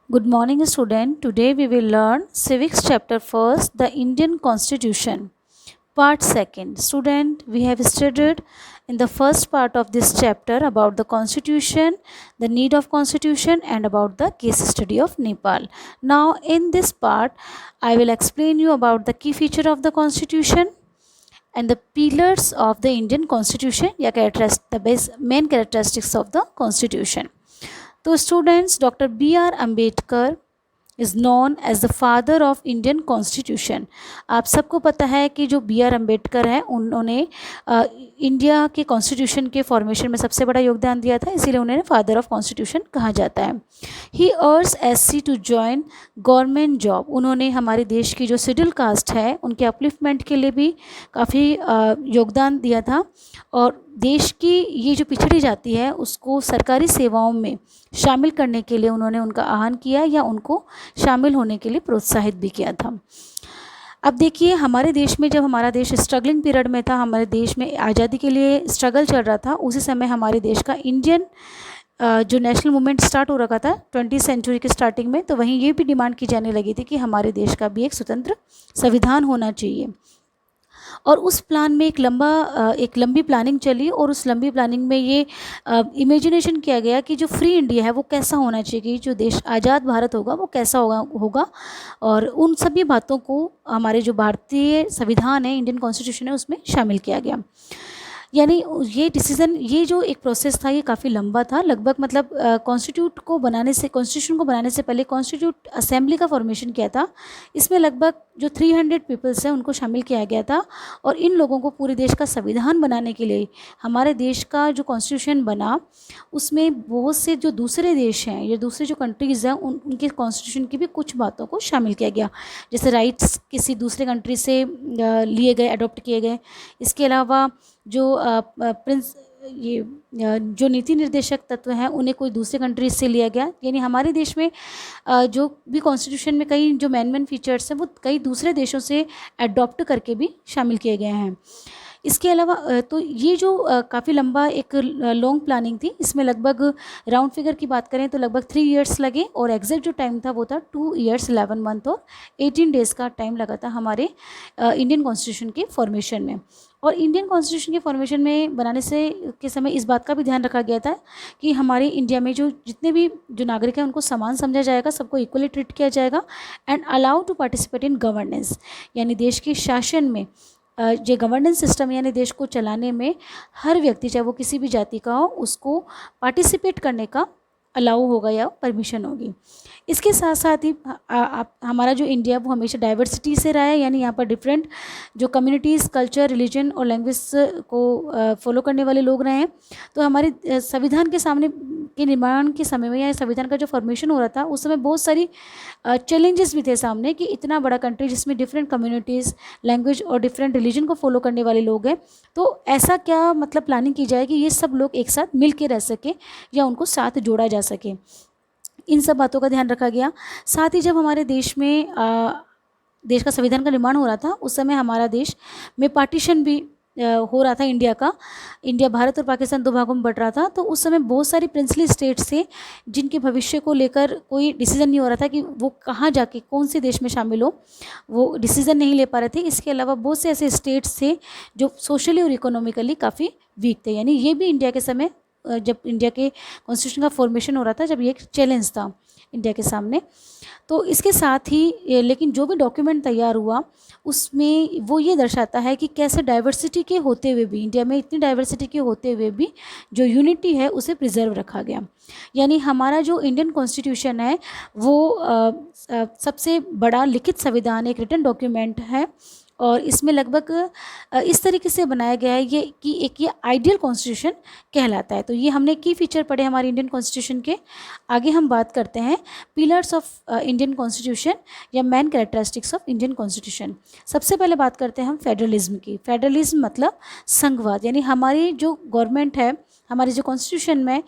Good morning, student. Today we will learn Civics chapter first, the Indian Constitution. Part second. Student, we have studied in the first part of this chapter about the Constitution, the need of Constitution, and about the case study of Nepal. Now, in this part, I will explain you about the key feature of the Constitution and the pillars of the Indian Constitution, the main characteristics of the Constitution. तो students doctor B R Ambedkar is known as the father of Indian constitution. आप सबको पता है कि जो B R Ambedkar हैं उन्होंने India के कॉन्स्टिट्यूशन के फॉर्मेशन में सबसे बड़ा योगदान दिया था, इसीलिए उन्हें फादर ऑफ कॉन्स्टिट्यूशन कहा जाता है। He urged SC to join government job. उन्होंने हमारे देश की जो शेड्यूल कास्ट है उनके अपलिफ्टमेंट के लिए भी काफ़ी योगदान दिया था और देश की ये जो पिछड़ी जाति है उसको सरकारी सेवाओं में शामिल करने के लिए उन्होंने उनका आह्वान किया या उनको शामिल होने के लिए प्रोत्साहित भी किया था। अब देखिए, हमारे देश में जब हमारा देश स्ट्रगलिंग पीरियड में था, हमारे देश में आज़ादी के लिए स्ट्रगल चल रहा था, उसी समय हमारे देश का इंडियन जो नेशनल मूवमेंट स्टार्ट हो रखा था 20वीं सेंचुरी के स्टार्टिंग में, तो वहीं ये भी डिमांड की जाने लगी थी कि हमारे देश का भी एक स्वतंत्र संविधान होना चाहिए। और उस प्लान में एक लंबी प्लानिंग चली और उस लंबी प्लानिंग में ये इमेजिनेशन किया गया कि जो फ्री इंडिया है वो कैसा होना चाहिए, कि जो देश आज़ाद भारत होगा वो कैसा होगा और उन सभी बातों को हमारे जो भारतीय संविधान है, इंडियन कॉन्स्टिट्यूशन है, उसमें शामिल किया गया। यानी ये जो एक प्रोसेस था ये काफ़ी लंबा था, लगभग मतलब कॉन्स्टिट्यूशन को बनाने से पहले कॉन्स्टिट्यूट असेंबली का फॉर्मेशन किया था। इसमें लगभग जो 300 पीपल्स हैं उनको शामिल किया गया था और इन लोगों को पूरे देश का संविधान बनाने के लिए हमारे देश का जो कॉन्स्टिट्यूशन बना उसमें बहुत से जो दूसरे देश हैं या दूसरे जो कंट्रीज़ हैं उनके कॉन्स्टिट्यूशन की भी कुछ बातों को शामिल किया गया, जैसे राइट्स किसी दूसरे कंट्री से लिए गए, अडॉप्ट किए गए। इसके अलावा जो जो नीति निर्देशक तत्व हैं उन्हें कोई दूसरे कंट्रीज से लिया गया। यानी हमारे देश में जो भी कॉन्स्टिट्यूशन में कई जो मेन फीचर्स हैं वो कई दूसरे देशों से अडॉप्ट करके भी शामिल किए गए हैं। इसके अलावा तो ये जो काफ़ी लंबा एक लॉन्ग प्लानिंग थी, इसमें लगभग राउंड फिगर की बात करें तो लगभग 3 इयर्स लगे और एग्जैक्ट जो टाइम था वो था 2 इयर्स 11 मंथ और 18 डेज़ का टाइम लगा था हमारे इंडियन कॉन्स्टिट्यूशन के फॉर्मेशन में। और इंडियन कॉन्स्टिट्यूशन के फॉर्मेशन में बनाने से के समय इस बात का भी ध्यान रखा गया था कि हमारे इंडिया में जो जितने भी जो नागरिक हैं उनको समान समझा जाएगा, सबको इक्वली ट्रीट किया जाएगा and allow to participate in governance. यानी देश के शासन में जो गवर्नेंस सिस्टम यानी देश को चलाने में हर व्यक्ति चाहे वो किसी भी जाति का हो उसको पार्टिसिपेट करने का अलाउ होगा या परमिशन होगी। इसके साथ साथ ही हमारा जो इंडिया वो हमेशा डाइवर्सिटी से रहा है, यानी यहाँ पर डिफरेंट जो कम्युनिटीज़, कल्चर, रिलीजन और लैंग्वेज को फॉलो करने वाले लोग रहे हैं। तो हमारे संविधान के सामने के निर्माण के समय में या संविधान का जो फॉर्मेशन हो रहा था उस समय बहुत सारी चैलेंजेस भी थे सामने कि इतना बड़ा कंट्री जिसमें डिफरेंट कम्युनिटीज़, लैंग्वेज और डिफरेंट रिलीजन को फॉलो करने वाले लोग हैं, तो ऐसा क्या मतलब प्लानिंग की जाए कि ये सब लोग एक साथ मिल के रह सके या उनको साथ जोड़ा जा सके। इन सब बातों का ध्यान रखा गया। साथ ही जब हमारे देश में देश का संविधान का निर्माण हो रहा था उस समय हमारा देश में पार्टीशन भी हो रहा था इंडिया भारत और पाकिस्तान 2 भागों में बट रहा था। तो उस समय बहुत सारी प्रिंसली स्टेट्स थे जिनके भविष्य को लेकर कोई डिसीज़न नहीं हो रहा था कि वो कहाँ जाके कौन से देश में शामिल हो, वो डिसीज़न नहीं ले पा रहे थे। इसके अलावा बहुत से ऐसे स्टेट्स थे जो सोशली और इकोनॉमिकली काफ़ी वीक थे। यानी ये भी इंडिया के समय जब इंडिया के कॉन्स्टिट्यूशन का फॉर्मेशन हो रहा था जब ये एक चैलेंज था इंडिया के सामने। तो इसके साथ ही लेकिन जो भी डॉक्यूमेंट तैयार हुआ उसमें वो ये दर्शाता है कि कैसे डाइवर्सिटी के होते हुए भी, इंडिया में इतनी डाइवर्सिटी के होते हुए भी जो यूनिटी है उसे प्रिजर्व रखा गया। यानी हमारा जो इंडियन कॉन्स्टिट्यूशन है वो सबसे बड़ा लिखित संविधान, एक रिटन डॉक्यूमेंट है और इसमें लगभग इस तरीके से बनाया गया है ये कि एक ये आइडियल कॉन्स्टिट्यूशन कहलाता है। तो ये हमने की फीचर पढ़े हमारे इंडियन कॉन्स्टिट्यूशन के। आगे हम बात करते हैं पिलर्स ऑफ इंडियन कॉन्स्टिट्यूशन या main characteristics of Indian constitution. सबसे पहले बात करते हैं हम फेडरलिज्म की। फेडरलिज्म मतलब संघवाद, यानी हमारी जो गवर्नमेंट है, हमारे जो कॉन्स्टिट्यूशन में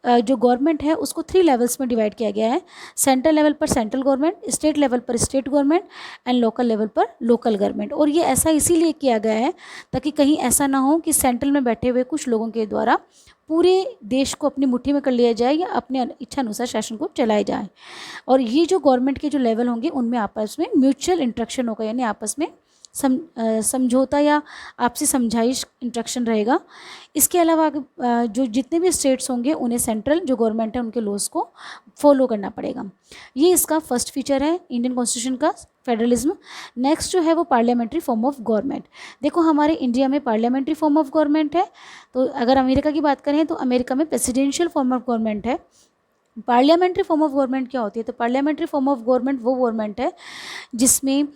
जो गवर्नमेंट है उसको 3 लेवल्स में डिवाइड किया गया है। सेंट्रल लेवल पर सेंट्रल गवर्नमेंट, स्टेट लेवल पर state government and local level पर लोकल गवर्नमेंट। और ये ऐसा इसीलिए किया गया है ताकि कहीं ऐसा ना हो कि सेंट्रल में बैठे हुए कुछ लोगों के द्वारा पूरे देश को अपनी मुट्ठी में कर लिया जाए या अपने इच्छा अनुसार शासन को चलाया जाए। और ये जो गवर्नमेंट के जो लेवल होंगे उनमें आपस में म्यूचुअल इंटरेक्शन होगा, यानी आपस में समझौता या आपसी समझाइश इंटरेक्शन रहेगा। इसके अलावा जो जितने भी स्टेट्स होंगे उन्हें सेंट्रल जो गवर्नमेंट है उनके लॉज को फॉलो करना पड़ेगा। ये इसका फर्स्ट फीचर है इंडियन कॉन्स्टिट्यूशन का, फेडरलिज्म। नेक्स्ट जो है वो पार्लियामेंट्री फॉर्म ऑफ गवर्नमेंट। देखो हमारे इंडिया में पार्लियामेंट्री फॉर्म ऑफ गवर्नमेंट है, तो अगर अमेरिका की बात करें तो अमेरिका में प्रेसिडेंशियल फॉर्म ऑफ गवर्नमेंट है। पार्लियामेंट्री फॉर्म ऑफ गवर्नमेंट क्या होती है? तो पार्लियामेंट्री फॉर्म ऑफ गवर्नमेंट वो गवर्नमेंट है जिसमें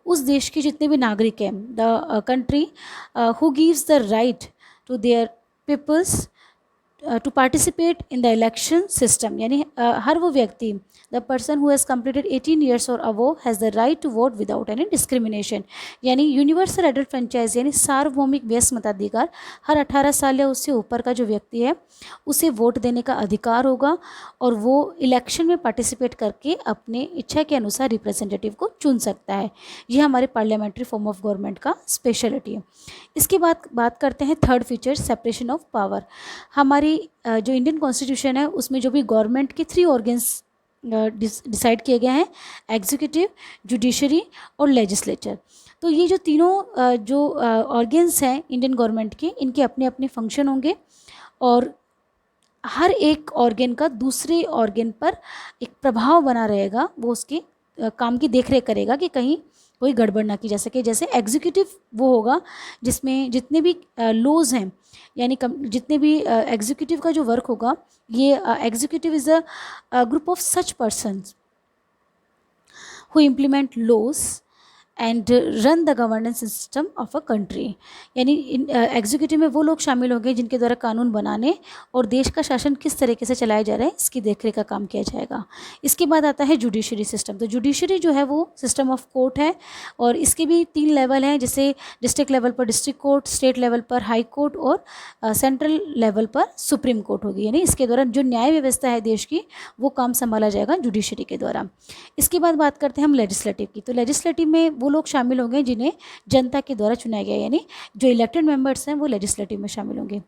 उस देश के जितने भी नागरिक हैं, the country who gives the right to their peoples to participate in the election system, यानी हर वो व्यक्ति, the person who has completed 18 years और above has the right to vote without any discrimination, यानी यूनिवर्सल एडल्ट फ्रेंचाइज यानी सार्वभौमिक व्यस्क मताधिकार। हर 18 साल या उससे ऊपर का जो व्यक्ति है उसे वोट देने का अधिकार होगा और वो इलेक्शन में पार्टिसिपेट करके अपने इच्छा के अनुसार रिप्रेजेंटेटिव को चुन सकता है। यह हमारे पार्लियामेंट्री फॉर्म ऑफ गवर्नमेंट का स्पेशलिटी है। इसके बाद बात करते हैं third feature, separation of power. हमारी जो इंडियन कॉन्स्टिट्यूशन है उसमें जो भी गवर्नमेंट के 3 ऑर्गन्स डिसाइड किए गए हैं, एग्जीक्यूटिव, जुडिशरी और लेजिस्लेचर। तो ये जो तीनों जो ऑर्गन्स हैं इंडियन गवर्नमेंट के, इनके अपने अपने फंक्शन होंगे और हर एक ऑर्गन का दूसरे ऑर्गन पर एक प्रभाव बना रहेगा। वो उसके काम की देखरेख करेगा कि कहीं कोई गड़बड़ ना की जा सके। जैसे एग्जीक्यूटिव वो होगा जिसमें जितने भी लॉज हैं, यानी जितने भी एग्जीक्यूटिव का जो वर्क होगा, ये executive is a group of such persons who implement laws and run the governance system of a country, यानी एग्जीक्यूटिव में वो लोग शामिल होंगे जिनके द्वारा कानून बनाने और देश का शासन किस तरीके से चलाया जा रहा है इसकी देखरेख का काम किया जाएगा। इसके बाद आता है जुडिशरी सिस्टम। तो जुडिशरी जो है वो सिस्टम ऑफ कोर्ट है और इसके भी 3 लेवल हैं, जैसे डिस्ट्रिक्ट लेवल पर डिस्ट्रिक्ट कोर्ट, स्टेट लेवल पर हाई कोर्ट और सेंट्रल लेवल पर सुप्रीम कोर्ट होगी। यानी इसके द्वारा जो न्याय व्यवस्था है देश की वो काम संभाला जाएगा जुडिशरी के द्वारा। इसके बाद बात करते हैं हम लेजिस्लेटिव की। तो लेजिस्लेटिव में वो लोग शामिल होंगे जिन्हें जनता के द्वारा चुना गया, यानी जो इलेक्टेड मेंबर्स हैं वो लेजिस्लेटिव में शामिल होंगे।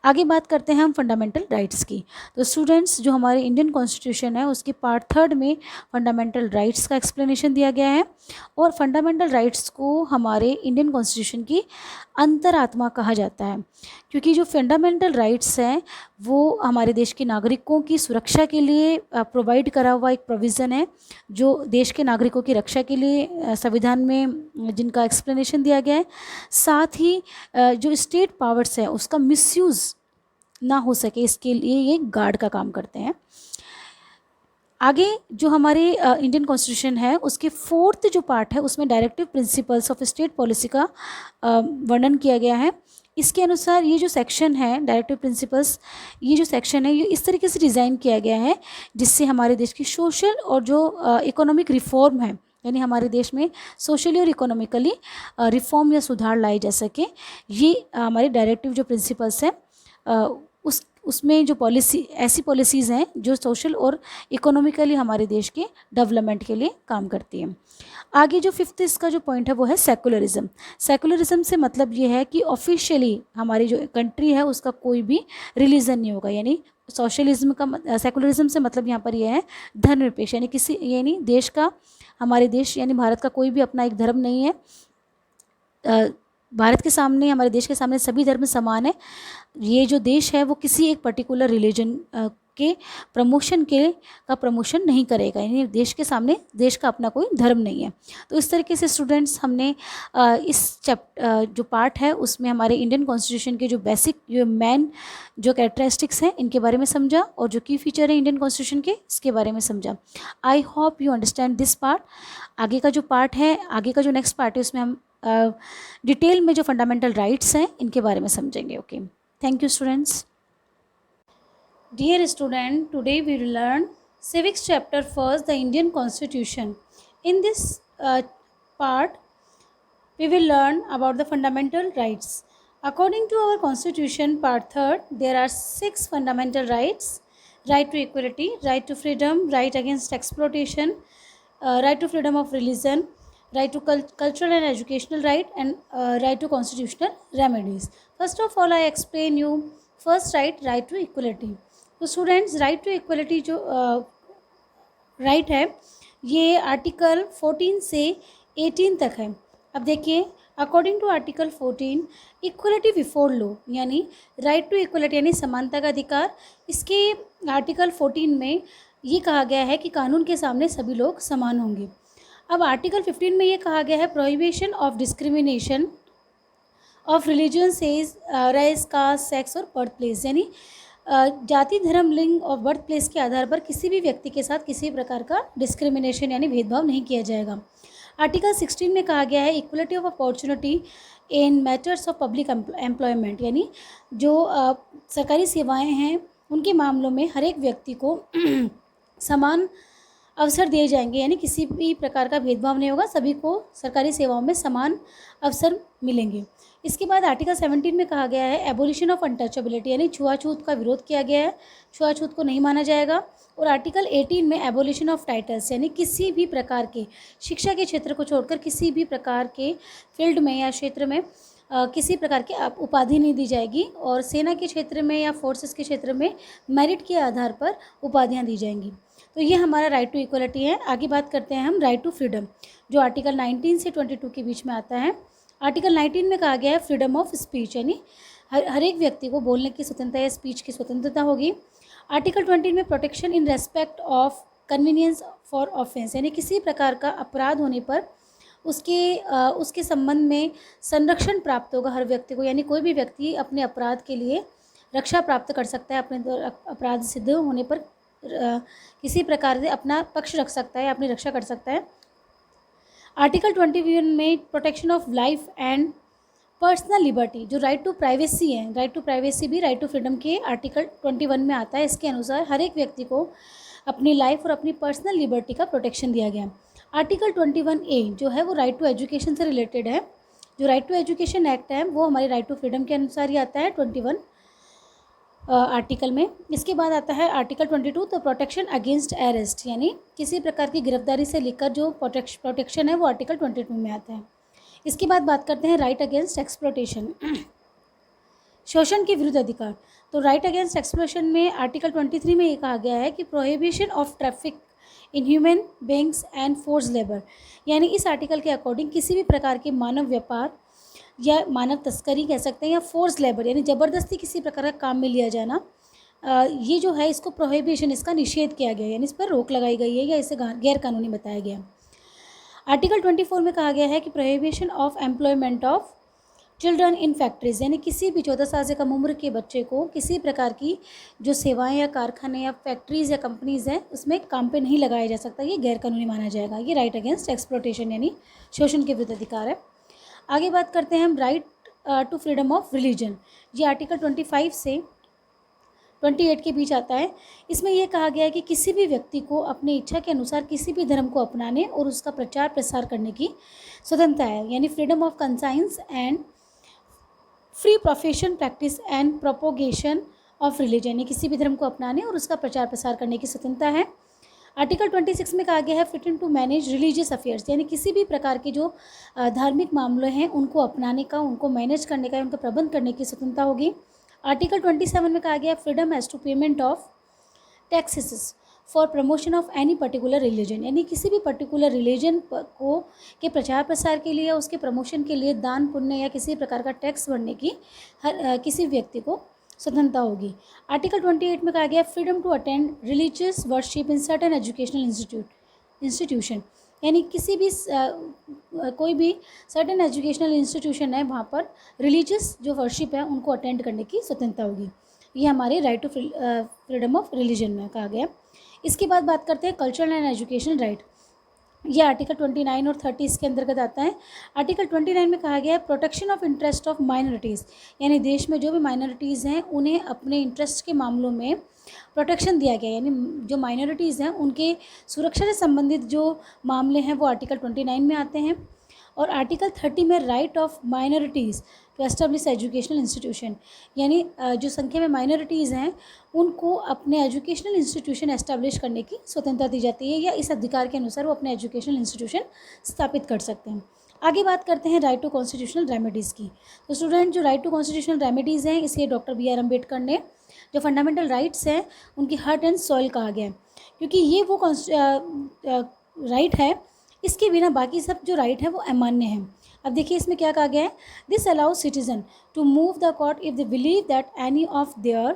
आगे बात करते हैं हम फंडामेंटल राइट्स की। तो स्टूडेंट्स, जो हमारे इंडियन कॉन्स्टिट्यूशन है उसके पार्ट 3 में फंडामेंटल राइट्स का एक्सप्लेनेशन दिया गया है और फंडामेंटल राइट्स को हमारे इंडियन कॉन्स्टिट्यूशन की अंतरात्मा कहा जाता है, क्योंकि जो फंडामेंटल राइट्स हैं वो हमारे देश के नागरिकों की सुरक्षा के लिए प्रोवाइड करा हुआ एक प्रोविज़न है, जो देश के नागरिकों की रक्षा के लिए संविधान में जिनका एक्सप्लेनेशन दिया गया है। साथ ही जो स्टेट पावर्स है उसका मिसयूज़ ना हो सके इसके लिए ये गार्ड का काम करते हैं। आगे जो हमारे इंडियन कॉन्स्टिट्यूशन है उसके 4th जो पार्ट है उसमें directive principles of state policy का वर्णन किया गया है। इसके अनुसार ये जो सेक्शन है डायरेक्टिव प्रिंसिपल्स, ये जो सेक्शन है ये इस तरीके से डिज़ाइन किया गया है जिससे हमारे देश की सोशल और जो इकोनॉमिक रिफॉर्म है, यानी हमारे देश में सोशली और इकोनॉमिकली रिफॉर्म या सुधार लाए जा सके। ये हमारे डायरेक्टिव जो प्रिंसिपल्स हैं उसमें जो पॉलिसी ऐसी पॉलिसीज़ हैं जो सोशल और इकोनॉमिकली हमारे देश के डेवलपमेंट के लिए काम करती हैं। आगे जो 5th इसका जो पॉइंट है वो है सेकुलरिज्म। सेकुलरिज्म से मतलब ये है कि ऑफिशियली हमारी जो कंट्री है उसका कोई भी रिलीजन नहीं होगा, यानी सोशलिज्म का सेकुलरिज्म से मतलब यहाँ पर यह है धर्मनिरपेक्ष, यानी देश का, हमारे देश यानी भारत का कोई भी अपना एक धर्म नहीं है। भारत के सामने, हमारे देश के सामने सभी धर्म समान है। ये जो देश है वो किसी एक पर्टिकुलर रिलीजन के प्रमोशन का प्रमोशन नहीं करेगा, यानी देश के सामने देश का अपना कोई धर्म नहीं है। तो इस तरीके से स्टूडेंट्स हमने इस जो पार्ट है उसमें हमारे इंडियन कॉन्स्टिट्यूशन के जो बेसिक जो मेन जो कैरेक्टरिस्टिक्स हैं इनके बारे में समझा और जो की फीचर है इंडियन कॉन्स्टिट्यूशन के इसके बारे में समझा। I hope you understand this part. आगे का जो पार्ट है, आगे का जो नेक्स्ट पार्ट है उसमें हम डिटेल में जो फंडामेंटल राइट्स हैं इनके बारे में समझेंगे। Okay, thank you students. Dear student, today we will learn Civics chapter 1, the Indian Constitution. In this part, we will learn about the fundamental rights. According to our Constitution, Part 3rd, there are 6 fundamental rights: right to equality, right to freedom, right against exploitation, right to freedom of religion, right to cultural and educational right, and right to constitutional remedies. First of all, I explain you first right to equality. तो students, right to equality जो right है, ये article 14 से 18 तक है। अब देखिए, according to article 14, equality before law यानी राइट टू इक्वलिटी यानी समानता का अधिकार, इसके आर्टिकल 14 में ये कहा गया है कि कानून के सामने सभी लोग समान होंगे। अब आर्टिकल 15 में ये कहा गया है prohibition of discrimination of religion, सेज, रेस, कास्ट, सेक्स और बर्थ प्लेस, यानी जाति, धर्म, लिंग और बर्थ प्लेस के आधार पर किसी भी व्यक्ति के साथ किसी प्रकार का डिस्क्रिमिनेशन यानी भेदभाव नहीं किया जाएगा। आर्टिकल 16 में कहा गया है equality of opportunity in matters of public employment, यानी जो सरकारी सेवाएं हैं उनके मामलों में हर एक व्यक्ति को समान अवसर दिए जाएंगे, यानी किसी भी प्रकार का भेदभाव नहीं होगा, सभी को सरकारी सेवाओं में समान अवसर मिलेंगे। इसके बाद आर्टिकल 17 में कहा गया है एबोलिशन ऑफ अनटचेबिलिटी, यानी छुआछूत का विरोध किया गया है, छुआछूत को नहीं माना जाएगा। और आर्टिकल 18 में एबोलिशन ऑफ टाइटल्स, यानी किसी भी प्रकार के शिक्षा के क्षेत्र को छोड़कर किसी भी प्रकार के फील्ड में या क्षेत्र में किसी प्रकार की उपाधि नहीं दी जाएगी, और सेना के क्षेत्र में या फोर्सेस के क्षेत्र में मेरिट के आधार पर उपाधियाँ दी जाएंगी। तो ये हमारा राइट टू इक्वलिटी है। आगे बात करते हैं हम राइट टू फ्रीडम, जो आर्टिकल 19 से 22 के बीच में आता है। आर्टिकल 19 में कहा गया है फ्रीडम ऑफ स्पीच, यानी हर एक व्यक्ति को बोलने की स्वतंत्रता या स्पीच की स्वतंत्रता होगी। आर्टिकल 20 में protection in respect of convenience for offence, यानी किसी प्रकार का अपराध होने पर उसके संबंध में संरक्षण प्राप्त होगा हर व्यक्ति को, यानी कोई भी व्यक्ति अपने अपराध के लिए रक्षा प्राप्त कर सकता है, अपने अपराध सिद्ध होने पर किसी प्रकार से अपना पक्ष रख सकता है, अपनी रक्षा कर सकता है। आर्टिकल 21 में protection of life and personal liberty, जो राइट टू प्राइवेसी है, राइट टू प्राइवेसी भी राइट टू फ्रीडम के आर्टिकल 21 में आता है। इसके अनुसार हर एक व्यक्ति को अपनी लाइफ और अपनी पर्सनल लिबर्टी का प्रोटेक्शन दिया गया। आर्टिकल 21A जो है वो राइट टू एजुकेशन से रिलेटेड है। जो राइट टू एजुकेशन एक्ट है वो हमारे राइट टू फ्रीडम के अनुसार ही आता है 21 आर्टिकल में। इसके बाद आता है आर्टिकल 22, तो प्रोटेक्शन अगेंस्ट अरेस्ट, यानी किसी प्रकार की गिरफ्तारी से लेकर जो प्रोटेक्शन है वो आर्टिकल 22 में आता है। इसके बाद बात करते हैं राइट अगेंस्ट एक्सप्लॉयटेशन, शोषण के विरुद्ध अधिकार। तो राइट अगेंस्ट एक्सप्लॉयटेशन में आर्टिकल 23 में ये कहा गया है कि prohibition of traffic in human beings and force labour, यानी इस आर्टिकल के अकॉर्डिंग किसी भी प्रकार के मानव व्यापार या मानव तस्करी कह सकते हैं, या फोर्स लेबर यानी ज़बरदस्ती किसी प्रकार का काम में लिया जाना, ये जो है इसको प्रोहिबिशन, इसका निषेध किया गया है, यानी इस पर रोक लगाई गई है या इसे गैर कानूनी बताया गया। आर्टिकल 24 में कहा गया है कि prohibition of employment of children in factories, यानी किसी भी 14 साल से कम उम्र के बच्चे को किसी प्रकार की जो सेवाएं या कारखाने या फैक्ट्रीज़ या कंपनीज़ हैं उसमें काम पे नहीं लगाया जा सकता, ये गैर कानूनी माना जाएगा। ये राइट अगेंस्ट एक्सप्लॉयटेशन यानी शोषण के विरुद्ध अधिकार है। आगे बात करते हैं हम right to freedom of religion. ये आर्टिकल 25 से 28 के बीच आता है। इसमें यह कहा गया है कि किसी भी व्यक्ति को अपनी इच्छा के अनुसार किसी भी धर्म को अपनाने और उसका प्रचार प्रसार करने की स्वतंत्रता है, यानी freedom of conscience and free profession practice and propagation of religion, यानी किसी भी धर्म को अपनाने और उसका प्रचार प्रसार करने की स्वतंत्रता है। आर्टिकल 26 में कहा गया है freedom to manage religious affairs, यानी किसी भी प्रकार के जो धार्मिक मामले हैं उनको अपनाने का, उनको मैनेज करने का, उनका प्रबंध करने की स्वतंत्रता होगी। आर्टिकल 27 में कहा गया freedom as to payment of taxes for promotion of any particular religion, यानी किसी भी पर्टिकुलर रिलीजन को के प्रचार प्रसार के लिए, उसके प्रमोशन के लिए दान पुण्य या किसी प्रकार का टैक्स भरने की किसी व्यक्ति को स्वतंत्रता होगी। आर्टिकल 28 में कहा गया freedom to attend religious worship in certain educational institution, यानी किसी भी कोई भी सर्टेन एजुकेशनल इंस्टीट्यूशन है वहाँ पर रिलीजियस जो वर्शिप है उनको अटेंड करने की स्वतंत्रता होगी। ये हमारे right to freedom of religion में कहा गया। इसके बाद बात करते हैं कल्चरल एंड एजुकेशनल राइट। ये आर्टिकल 29 और 30 इसके अंतर्गत आता है। आर्टिकल 29 में कहा गया है protection of interest of minorities, यानी देश में जो भी माइनॉरिटीज़ हैं उन्हें अपने इंटरेस्ट के मामलों में प्रोटेक्शन दिया गया, यानी जो माइनॉरिटीज़ हैं उनके सुरक्षा से संबंधित जो मामले हैं वो आर्टिकल 29 में आते हैं। और आर्टिकल 30 में right of minorities to establish educational institution, यानी जो संख्या में माइनॉरिटीज़ हैं उनको अपने एजुकेशनल इंस्टीट्यूशन एस्टेब्लिश करने की स्वतंत्रता दी जाती है, या इस अधिकार के अनुसार वो अपने एजुकेशनल इंस्टीट्यूशन स्थापित कर सकते हैं। आगे बात करते हैं राइट टू कॉन्स्टिट्यूशनल रेमेडीज़ की। तो स्टूडेंट, जो राइट टू कॉन्स्टिट्यूशनल रेमेडीज़ हैं इसे डॉक्टर BR अम्बेडकर ने जो फंडामेंटल राइट्स हैं उनकी हार्ट एंड सॉइल कहा गया है, क्योंकि ये वो राइट है, इसके बिना बाकी सब जो राइट है वो अमान्य है। अब देखिए इसमें क्या कहा गया है, this allows citizen to move the court if they believe that any of their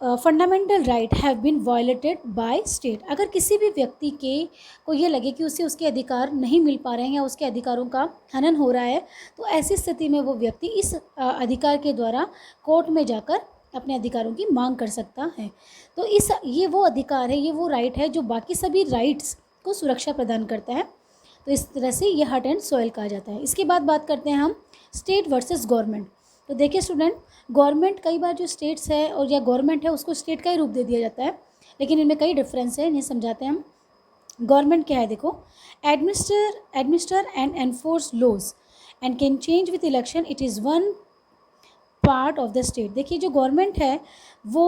fundamental right have been violated by state. अगर किसी भी व्यक्ति के को ये लगे कि उसे उसके अधिकार नहीं मिल पा रहे हैं या उसके अधिकारों का हनन हो रहा है, तो ऐसी स्थिति में वो व्यक्ति इस अधिकार के द्वारा कोर्ट में जाकर अपने अधिकारों की मांग कर सकता है। तो ये वो अधिकार है, ये वो राइट है जो बाकी सभी राइट्स को सुरक्षा प्रदान करता है। तो इस तरह से ये हार्ट एंड सॉइल कहा जाता है। इसके बाद बात करते हैं हम स्टेट वर्सेस गवर्नमेंट। तो देखिए स्टूडेंट, गवर्नमेंट कई बार जो स्टेट्स है और या गवर्नमेंट है उसको स्टेट का ही रूप दे दिया जाता है, लेकिन इनमें कई डिफरेंस है, इन्हें समझाते हैं हम। गवर्नमेंट क्या है, देखो, administer and enforce laws and can change with election, it is one part of the state. देखिए जो गवर्नमेंट है वो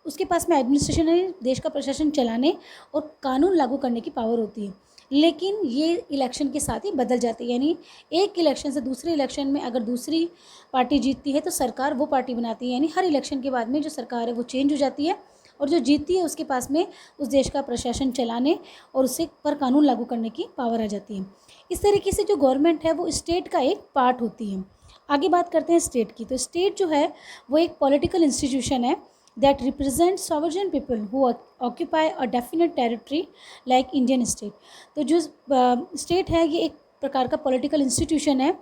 उसके पास में एडमिनिस्ट्रेशन है, देश का प्रशासन चलाने और कानून लागू करने की पावर होती है, लेकिन ये इलेक्शन के साथ ही बदल जाती है। यानी एक इलेक्शन से दूसरे इलेक्शन में अगर दूसरी पार्टी जीतती है तो सरकार वो पार्टी बनाती है, यानी हर इलेक्शन के बाद में जो सरकार है वो चेंज हो जाती है और जो जीतती है उसके पास में उस देश का प्रशासन चलाने और उससे पर कानून लागू करने की पावर आ जाती है। इस तरीके से जो गवर्नमेंट है वो स्टेट का एक पार्ट होती है। आगे बात करते हैं स्टेट की। तो स्टेट जो है वो एक पॉलिटिकल इंस्टीट्यूशन है that represents sovereign people who occupy a definite territory like Indian state। तो जो स्टेट है ये एक प्रकार का पॉलिटिकल इंस्टीट्यूशन है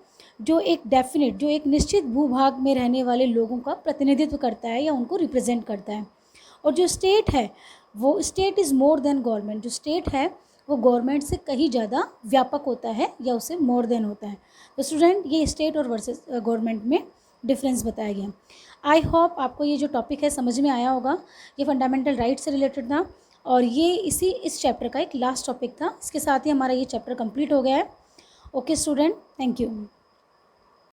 जो एक निश्चित भूभाग में रहने वाले लोगों का प्रतिनिधित्व करता है या उनको रिप्रेजेंट करता है। और जो स्टेट है वो state is more than government. जो स्टेट है वो गवर्नमेंट से कहीं ज़्यादा व्यापक होता है या उससे मोर देन होता है। तो स्टूडेंट, ये स्टेट और वर्सेस गवर्नमेंट में डिफरेंस बताया गया। आई होप आपको ये जो टॉपिक है समझ में आया होगा। ये फंडामेंटल राइट से रिलेटेड था और ये इस चैप्टर का एक लास्ट टॉपिक था। इसके साथ ही हमारा ये चैप्टर कंप्लीट हो गया है। Okay student, thank you.